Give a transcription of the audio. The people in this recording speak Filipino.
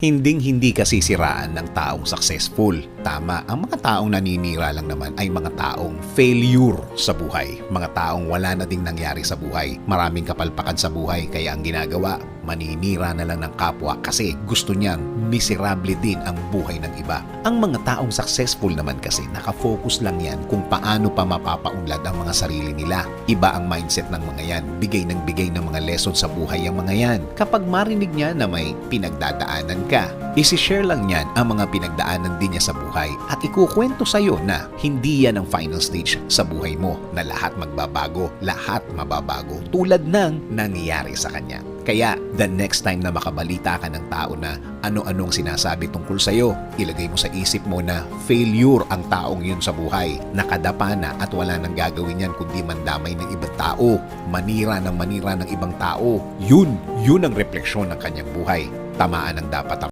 Hinding-hindi kasi siraan ng taong successful. Tama, ang mga taong naninira lang naman ay mga taong failure sa buhay. Mga taong wala na ding nangyari sa buhay. Maraming kapalpakan sa buhay kaya ang ginagawa, maninira na lang ng kapwa kasi gusto niyang miserable din ang buhay ng iba. Ang mga taong successful naman kasi nakafocus lang yan kung paano pa mapapaunlad ang mga sarili nila. Iba ang mindset ng mga yan. Bigay ng mga lesson sa buhay ang mga yan. Kapag marinig niya na may pinagdadaanan ka, isi-share lang niyan ang mga pinagdaanan din niya sa buhay at ikukwento sa'yo na hindi yan ang final stage sa buhay mo na lahat magbabago, lahat mababago tulad ng nangyayari sa kanya. Kaya, the next time na makabalita ka ng tao na ano-anong sinasabi tungkol sa'yo, ilagay mo sa isip mo na failure ang taong yun sa buhay. Nakadapa na at wala nang gagawin yan kundi mandamay ng ibang tao, manira ng ibang tao. Yun ang refleksyon ng kanyang buhay. Tamaan ang dapat